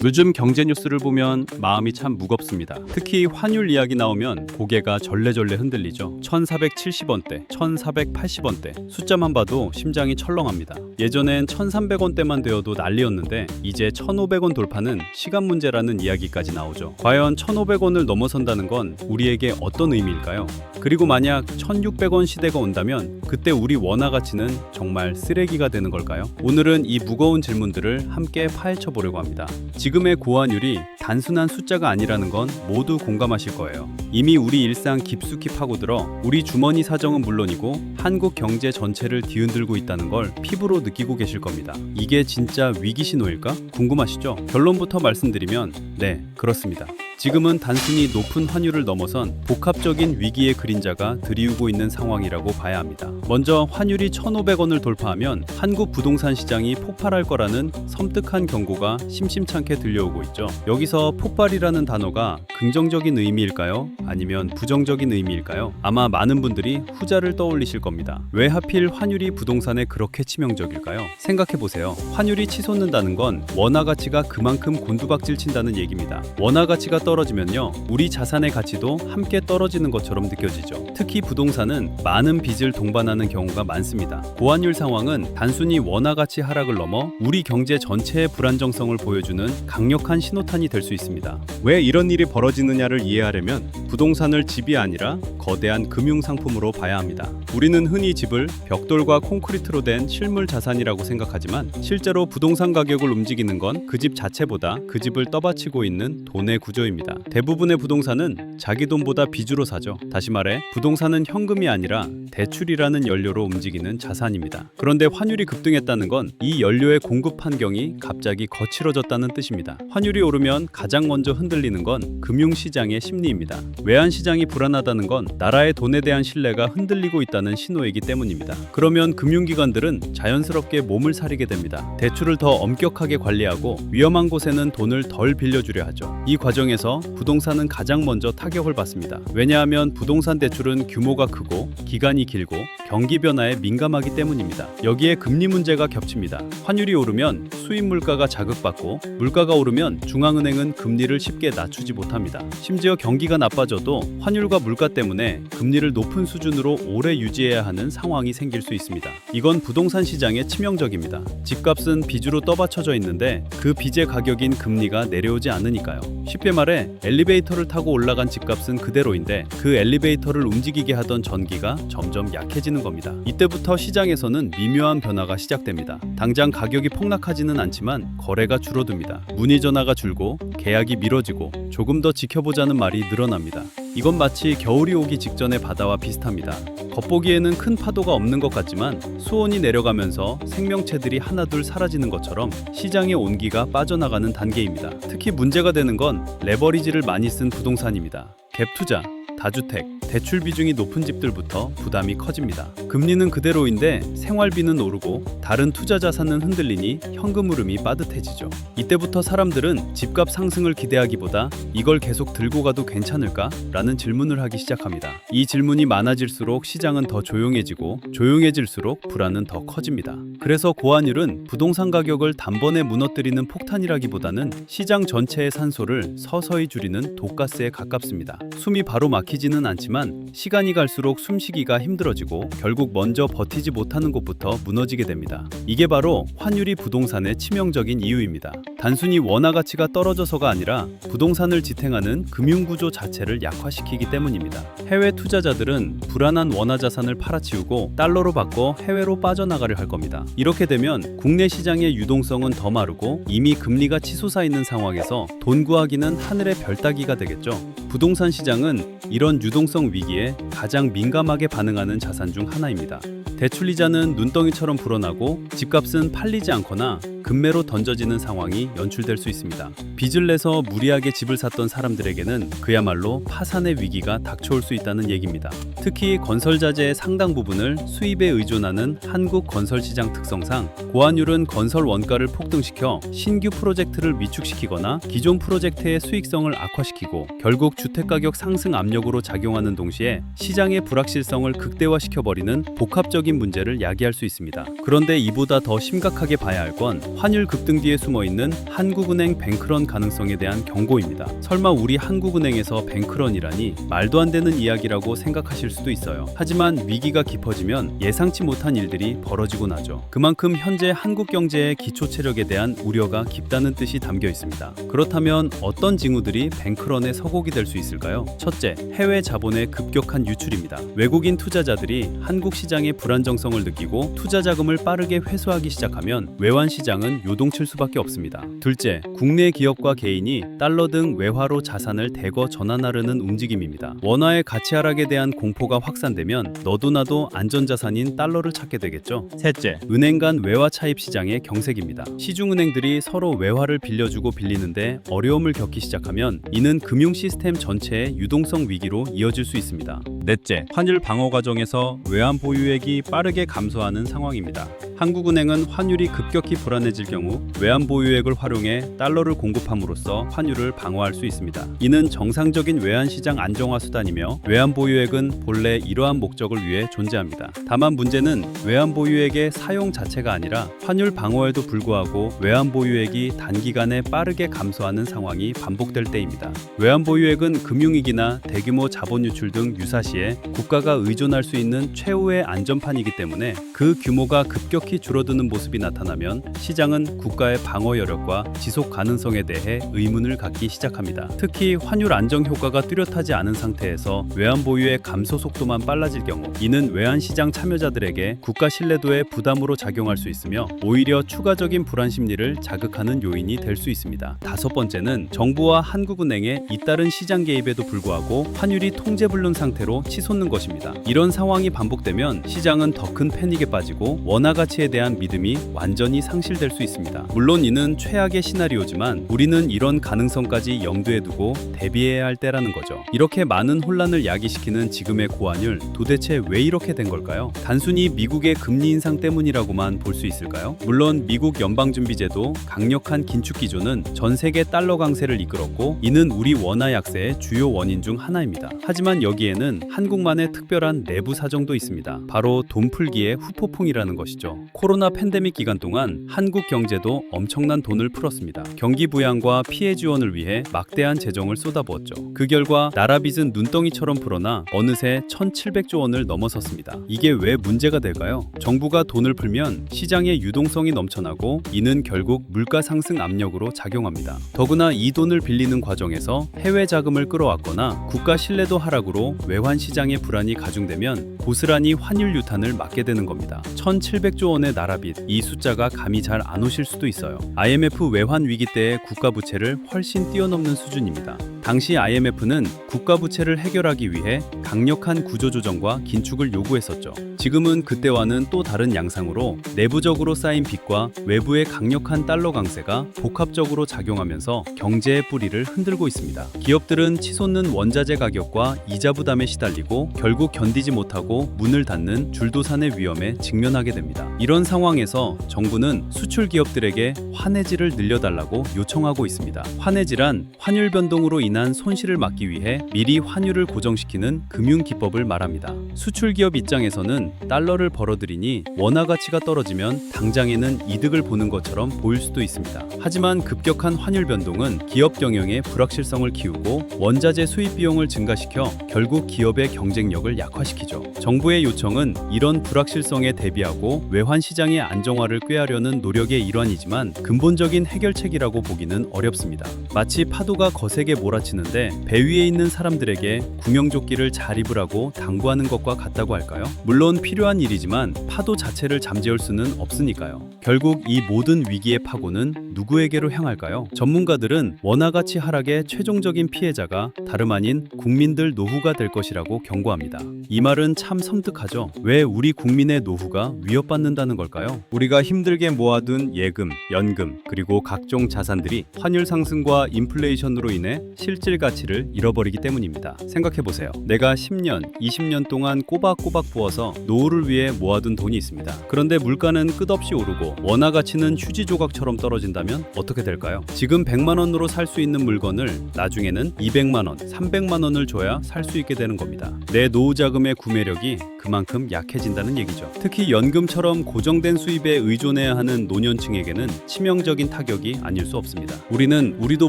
요즘 경제 뉴스를 보면 마음이 참 무겁습니다. 특히 환율 이야기 나오면 고개가 절레절레 흔들리죠. 1470원대, 1480원대 숫자만 봐도 심장이 철렁합니다. 예전엔 1300원대만 되어도 난리였는데 이제 1500원 돌파는 시간 문제라는 이야기까지 나오죠. 과연 1500원을 넘어선다는 건 우리에게 어떤 의미일까요? 그리고 만약 1600원 시대가 온다면 그때 우리 원화 가치는 정말 쓰레기가 되는 걸까요? 오늘은 이 무거운 질문들을 함께 파헤쳐 보려고 합니다. 지금의 고환율이 단순한 숫자가 아니라는 건 모두 공감하실 거예요. 이미 우리 일상 깊숙이 파고들어 우리 주머니 사정은 물론이고 한국 경제 전체를 뒤흔들고 있다는 걸 피부로 느끼고 계실 겁니다. 이게 진짜 위기 신호일까? 궁금하시죠? 결론부터 말씀드리면 네, 그렇습니다. 지금은 단순히 높은 환율을 넘어선 복합적인 위기의 그림자가 드리우고 있는 상황이라고 봐야 합니다. 먼저 환율이 1,500원을 돌파하면 한국 부동산 시장이 폭발할 거라는 섬뜩한 경고가 심심찮게 들려오고 있죠. 여기서 폭발이라는 단어가 긍정적인 의미일까요? 아니면 부정적인 의미일까요? 아마 많은 분들이 후자를 떠올리실 겁니다. 왜 하필 환율이 부동산에 그렇게 치명적일까요? 생각해보세요. 환율이 치솟는다는 건 원화 가치가 그만큼 곤두박질 친다는 얘기입니다. 원화 가치가 떨어지면요, 우리 자산의 가치도 함께 떨어지는 것처럼 느껴지죠. 특히 부동산은 많은 빚을 동반하는 경우가 많습니다. 고환율 상황은 단순히 원화 가치 하락을 넘어 우리 경제 전체의 불안정성을 보여주는 강력한 신호탄이 될 수 있습니다. 왜 이런 일이 벌어지느냐를 이해하려면 부동산을 집이 아니라 거대한 금융 상품으로 봐야 합니다. 우리는 흔히 집을 벽돌과 콘크리트로 된 실물 자산이라고 생각하지만 실제로 부동산 가격을 움직이는 건 그 집 자체보다 그 집을 떠받치고 있는 돈의 구조입니다. 대부분의 부동산은 자기 돈보다 빚으로 사죠. 다시 말해 부동산은 현금이 아니라 대출이라는 연료로 움직이는 자산입니다. 그런데 환율이 급등했다는 건 이 연료의 공급 환경이 갑자기 거칠어졌다는 뜻입니다. 환율이 오르면 가장 먼저 흔들리는 건 금융시장의 심리입니다. 외환시장이 불안하다는 건 나라의 돈에 대한 신뢰가 흔들리고 있다는 신호이기 때문입니다. 그러면 금융기관들은 자연스럽게 몸을 사리게 됩니다. 대출을 더 엄격하게 관리하고 위험한 곳에는 돈을 덜 빌려주려 하죠. 이 과정에서 부동산은 가장 먼저 타격을 받습니다. 왜냐하면 부동산 대출은 규모가 크고 기간이 길고 경기 변화에 민감하기 때문입니다. 여기에 금리 문제가 겹칩니다. 환율이 오르면 수입 물가가 자극받고 물가가 오르면 중앙은행은 금리를 쉽게 낮추지 못합니다. 심지어 경기가 나빠져도 환율과 물가 때문에 금리를 높은 수준으로 오래 유지해야 하는 상황이 생길 수 있습니다. 이건 부동산 시장에 치명적입니다. 집값은 빚으로 떠받쳐져 있는데 그 빚의 가격인 금리가 내려오지 않으니까요. 쉽게 말해 엘리베이터를 타고 올라간 집값은 그대로인데 그 엘리베이터를 움직이게 하던 전기가 점점 약해지는 겁니다. 이때부터 시장에서는 미묘한 변화가 시작됩니다. 당장 가격이 폭락하지는 않지만 거래가 줄어듭니다. 문의 전화가 줄고 계약이 미뤄지고 조금 더 지켜보자는 말이 늘어납니다. 이건 마치 겨울이 오기 직전의 바다와 비슷합니다. 겉보기에는 큰 파도가 없는 것 같지만 수온이 내려가면서 생명체들이 하나둘 사라지는 것처럼 시장의 온기가 빠져나가는 단계입니다. 특히 문제가 되는 건 레버리지를 많이 쓴 부동산입니다. 갭 투자, 다주택, 대출 비중이 높은 집들부터 부담이 커집니다. 금리는 그대로인데 생활비는 오르고 다른 투자 자산은 흔들리니 현금 흐름이 빠듯해지죠. 이때부터 사람들은 집값 상승을 기대하기보다 이걸 계속 들고 가도 괜찮을까? 라는 질문을 하기 시작합니다. 이 질문이 많아질수록 시장은 더 조용해지고 조용해질수록 불안은 더 커집니다. 그래서 고환율은 부동산 가격을 단번에 무너뜨리는 폭탄이라기보다는 시장 전체의 산소를 서서히 줄이는 독가스에 가깝습니다. 숨이 바로 막히지는 않지만 시간이 갈수록 숨쉬기가 힘들어지고 결국 먼저 버티지 못하는 곳부터 무너지게 됩니다. 이게 바로 환율이 부동산의 치명적인 이유입니다. 단순히 원화 가치가 떨어져서가 아니라 부동산을 지탱하는 금융구조 자체를 약화시키기 때문입니다. 해외 투자자들은 불안한 원화 자산을 팔아치우고 달러로 바꿔 해외로 빠져나가려 할 겁니다. 이렇게 되면 국내 시장의 유동성은 더 마르고 이미 금리가 치솟아 있는 상황에서 돈 구하기는 하늘의 별 따기가 되겠죠. 부동산 시장은 이런 유동성 위기에 가장 민감하게 반응하는 자산 중 하나입니다. 대출이자는 눈덩이처럼 불어나고 집값은 팔리지 않거나 금매로 던져지는 상황이 연출될 수 있습니다. 빚을 내서 무리하게 집을 샀던 사람들에게는 그야말로 파산의 위기가 닥쳐올 수 있다는 얘기입니다. 특히 건설자재의 상당 부분을 수입에 의존하는 한국 건설시장 특성상 고환율은 건설 원가를 폭등시켜 신규 프로젝트를 위축시키거나 기존 프로젝트의 수익성을 악화시키고 결국 주택가격 상승 압력으로 작용하는 동시에 시장의 불확실성을 극대화시켜버리는 복합적인 문제를 야기할 수 있습니다. 그런데 이보다 더 심각하게 봐야 할 건 환율 급등 뒤에 숨어있는 한국은행 뱅크런 가능성에 대한 경고입니다. 설마 우리 한국은행에서 뱅크런이라니 말도 안 되는 이야기라고 생각하실 수도 있어요. 하지만 위기가 깊어지면 예상치 못한 일들이 벌어지곤 하죠. 그만큼 현재 한국 경제의 기초 체력에 대한 우려가 깊다는 뜻이 담겨 있습니다. 그렇다면 어떤 징후들이 뱅크런의 서곡이 될 수 있을까요? 첫째, 해외 자본의 급격한 유출입니다. 외국인 투자자들이 한국 시장의 불안정성을 느끼고 투자 자금을 빠르게 회수하기 시작하면 외환 시장은 요동칠 수밖에 없습니다. 둘째, 국내 기업과 개인이 달러 등 외화로 자산을 대거 전환하려는 움직임입니다. 원화의 가치 하락에 대한 공포가 확산되면 너도나도 안전자산인 달러를 찾게 되겠죠. 셋째, 은행 간 외화 차입 시장의 경색입니다. 시중은행들이 서로 외화를 빌려주고 빌리는데 어려움을 겪기 시작하면 이는 금융 시스템 전체의 유동성 위기로 이어질 수 있습니다. 넷째, 환율 방어 과정에서 외환 보유액이 빠르게 감소하는 상황입니다. 한국은행은 환율이 급격히 불안해질 경우 외환 보유액을 활용해 달러를 공급함으로써 환율을 방어할 수 있습니다. 이는 정상적인 외환 시장 안정화 수단이며 외환 보유액은 본래 이러한 목적을 위해 존재합니다. 다만 문제는 외환 보유액의 사용 자체가 아니라 환율 방어에도 불구하고 외환 보유액이 단기간에 빠르게 감소하는 상황이 반복될 때입니다. 외환 보유액은 금융위기나 대규모 자본 유출 등 유사시에 국가가 의존할 수 있는 최후의 안전판이기 때문에 그 규모가 급격히 줄어드는 모습이 나타나면 시장은 국가의 방어 여력과 지속 가능성에 대해 의문을 갖기 시작합니다. 특히 환율 안정 효과가 뚜렷하지 않은 상태에서 외환 보유의 감소 속도만 빨라질 경우 이는 외환 시장 참여자들에게 국가 신뢰도의 부담으로 작용할 수 있으며 오히려 추가적인 불안 심리를 자극하는 요인이 될 수 있습니다. 다섯 번째는 정부와 한국은행의 잇따른 시장 개입에도 불구하고 환율이 통제불능 상태로 치솟는 것입니다. 이런 상황이 반복되면 시장은 더 큰 패닉에 빠지고 원화 가치에 대한 믿음이 완전히 상실될 수 있습니다. 물론 이는 최악의 시나리오지만 우리는 이런 가능성까지 염두에 두고 대비해야 할 때라는 거죠. 이렇게 많은 혼란을 야기시키는 지금의 고환율, 도대체 왜 이렇게 된 걸까요? 단순히 미국의 금리 인상 때문이라고만 볼 수 있을까요? 물론 미국 연방준비제도 강력한 긴축 기조는 전 세계 달러 강세를 이끌었고 이는 우리 원화 약세의 주요 원인 중 하나입니다. 하지만 여기에는 한국만의 특별한 내부 사정도 있습니다. 바로 돈 풀기의 후폭풍이라는 것이죠. 코로나 팬데믹 기간 동안 한국 경제도 엄청난 돈을 풀었습니다. 경기 부양과 피해 지원을 위해 막대한 재정을 쏟아부었죠. 그 결과 나라 빚은 눈덩이처럼 불어나 어느새 1,700조 원을 넘어섰습니다. 이게 왜 문제가 될까요? 정부가 돈을 풀면 시장의 유동성이 넘쳐나고 이는 결국 물가 상승 압력으로 작용합니다. 더구나 이 돈을 빌리는 과정에서 해외 자금을 끌어왔거나 국가 신뢰도 하락으로 외환 시장의 불안이 가중되면 고스란히 환율 유탄을 맞게 되는 겁니다. 1,700조 원의 나라빚, 이 숫자가 감이 잘 안 오실 수도 있어요. IMF 외환 위기 때의 국가 부채를 훨씬 뛰어넘는 수준입니다. 당시 IMF는 국가 부채를 해결하기 위해 강력한 구조조정과 긴축을 요구했었죠. 지금은 그때와는 또 다른 양상으로 내부적으로 쌓인 빚과 외부의 강력한 달러 강세가 복합적으로 작용하면서 경제의 뿌리를 흔들고 있습니다. 기업들은 치솟는 원자재 가격과 이자 부담에 시달리고 결국 견디지 못하고 문을 닫는 줄도산의 위험에 직면하게 됩니다. 이런 상황에서 정부는 수출 기업들에게 환해지를 늘려달라고 요청하고 있습니다. 환해지란 환율 변동으로 인한 손실을 막기 위해 미리 환율을 고정시키는 금융 기법을 말합니다. 수출 기업 입장에서는 달러를 벌어들이니 원화 가치가 떨어지면 당장에는 이득을 보는 것처럼 보일 수도 있습니다. 하지만 급격한 환율 변동은 기업 경영의 불확실성을 키우고 원자재 수입 비용을 증가시켜 결국 기업의 경쟁력을 약화시키죠. 정부의 요청은 이런 불확실성에 대비하고 외환 시장의 안정화를 꾀하려는 노력의 일환이지만 근본적인 해결책이라고 보기는 어렵습니다. 마치 파도가 거세게 몰아치는데 배 위에 있는 사람들에게 구명조끼를 잘 입으라고 당부하는 것과 같다고 할까요? 물론 필요한 일이지만 파도 자체를 잠재울 수는 없으니까요. 결국 이 모든 위기의 파고는 누구에게로 향할까요? 전문가들은 원화 가치 하락의 최종적인 피해자가 다름 아닌 국민들 노후가 될 것이라고 경고합니다. 이 말은 참 섬뜩하죠. 왜 우리 국민의 노후가 위협받는다는 걸까요? 우리가 힘들게 모아둔 예금, 연금, 그리고 각종 자산들이 환율 상승과 인플레이션으로 인해 실질 가치를 잃어버리기 때문입니다. 생각해보세요. 내가 10년, 20년 동안 꼬박꼬박 부어서 노후를 위해 모아둔 돈이 있습니다. 그런데 물가는 끝없이 오르고 원화 가치는 휴지 조각처럼 떨어진다면 어떻게 될까요? 지금 100만 원으로 살 수 있는 물건을 나중에는 200만 원, 300만 원을 줘야 살 수 있게 되는 겁니다. 겁니다. 내 노후 자금의 구매력이 그만큼 약해진다는 얘기죠. 특히 연금처럼 고정된 수입에 의존해야 하는 노년층에게는 치명적인 타격이 아닐 수 없습니다. 우리는 우리도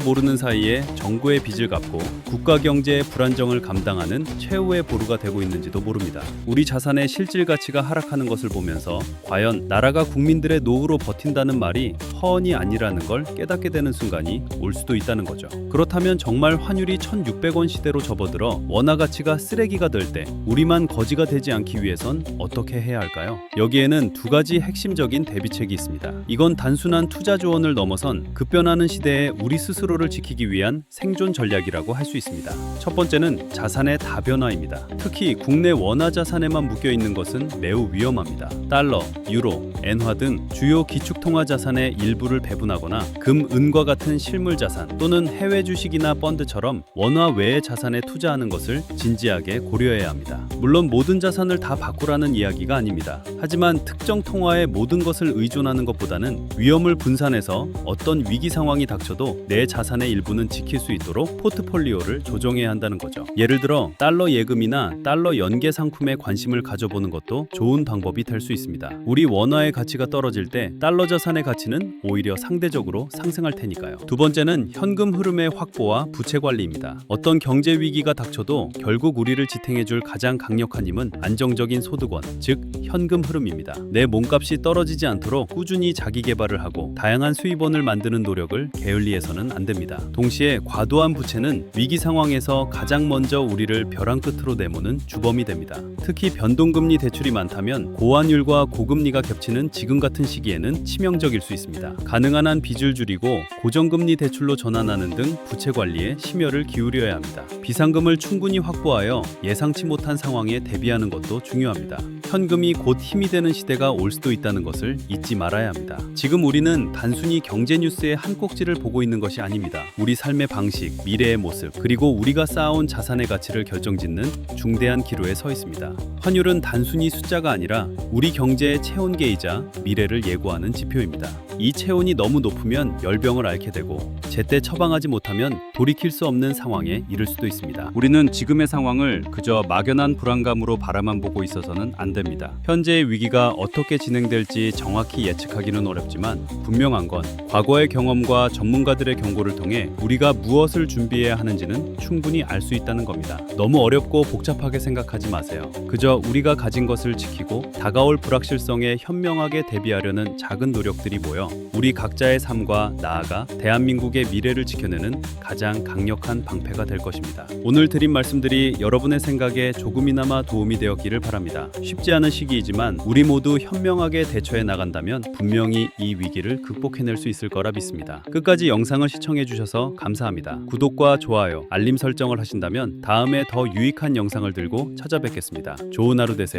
모르는 사이에 정부의 빚을 갚고 국가 경제의 불안정을 감당하는 최후의 보루가 되고 있는지도 모릅니다. 우리 자산의 실질 가치가 하락하는 것을 보면서 과연 나라가 국민들의 노후로 버틴다는 말이 허언이 아니라는 걸 깨닫게 되는 순간이 올 수도 있다는 거죠. 그렇다면 정말 환율이 1,600원 시대로 접어들어 원화 가치가 쓰레기가 될 때 우리만 거지가 되지 않기 위해선 어떻게 해야 할까요? 여기에는 두 가지 핵심적인 대비책이 있습니다. 이건 단순한 투자 조언을 넘어선 급변하는 시대에 우리 스스로를 지키기 위한 생존 전략이라고 할 수 있습니다. 첫 번째는 자산의 다변화입니다. 특히 국내 원화 자산에만 묶여 있는 것은 매우 위험합니다. 달러, 유로, 엔화 등 주요 기축통화 자산의 일부를 배분하거나 금, 은과 같은 실물 자산 또는 해외 주식이나 펀드처럼 원화 외의 자산에 투자하는 것을 진지하게 고려해야 합니다. 물론 모든 자산을 다 바꾸라는 이야기가 아닙니다. 하지만 특정 통화에 모든 것을 의존하는 것보다는 위험을 분산해서 어떤 위기 상황이 닥쳐도 내 자산의 일부는 지킬 수 있도록 포트폴리오를 조정해야 한다는 거죠. 예를 들어 달러 예금이나 달러 연계 상품에 관심을 가져보는 것도 좋은 방법이 될 수 있습니다. 우리 원화의 가치가 떨어질 때 달러 자산의 가치는 오히려 상대적으로 상승할 테니까요. 두 번째는 현금 흐름의 확보와 부채 관리입니다. 어떤 경제 위기가 닥쳐도 결국 우리를 지탱해줄 가장 강력한 힘은 안정적인 소득원, 즉 현금 흐름입니다. 내 몸값이 떨어지지 않도록 꾸준히 자기 개발을 하고 다양한 수입원을 만드는 노력을 게을리해서는 안 됩니다. 동시에 과도한 부채는 위기 상황에서 가장 먼저 우리를 벼랑 끝으로 내모는 주범이 됩니다. 특히 변동금리 대출이 많다면 고환율과 고금리가 겹치는 지금 같은 시기에는 치명적일 수 있습니다. 가능한 한 빚을 줄이고 고정금리 대출로 전환하는 등 부채 관리에 심혈을 기울여야 합니다. 비상금을 충분히 확보하여 예상치 못한 상황에 대비하는 것도 중요합니다. 현금이 곧 힘이 되는 시대가 올 수도 있다는 것을 잊지 말아야 합니다. 지금 우리는 단순히 경제 뉴스의 한 꼭지를 보고 있는 것이 아닙니다. 우리 삶의 방식, 미래의 모습, 그리고 우리가 쌓아온 자산의 가치를 결정짓는 중대한 기로에 서 있습니다. 환율은 단순히 숫자가 아니라 우리 경제의 체온계이자 미래를 예고하는 지표입니다. 이 체온이 너무 높으면 열병을 앓게 되고 제때 처방하지 못하면 돌이킬 수 없는 상황에 이를 수도 있습니다. 우리는 지금의 상황을 그저 막연한 불안감으로 바라만 보고 있어서는 안 됩니다. 현재의 위기가 어떻게 진행될지 정확히 예측하기는 어렵지만 분명한 건 과거의 경험과 전문가들의 경고를 통해 우리가 무엇을 준비해야 하는지는 충분히 알 수 있다는 겁니다. 너무 어렵고 복잡하게 생각하지 마세요. 그저 우리가 가진 것을 지키고 다가올 불확실성에 현명하게 대비하려는 작은 노력들이 모여 우리 각자의 삶과 나아가 대한민국의 미래를 지켜내는 가장 강력한 방패가 될 것입니다. 오늘 드린 말씀들이 여러분의 생각에 조금이나마 도움이 되었기를 바랍니다. 쉽지 않은 시기이지만 우리 모두 현명하게 대처해 나간다면 분명히 이 위기를 극복해낼 수 있을 거라 믿습니다. 끝까지 영상을 시청해 주셔서 감사합니다. 구독과 좋아요, 알림 설정을 하신다면 다음에 더 유익한 영상을 들고 찾아뵙겠습니다. 좋은 하루 되세요.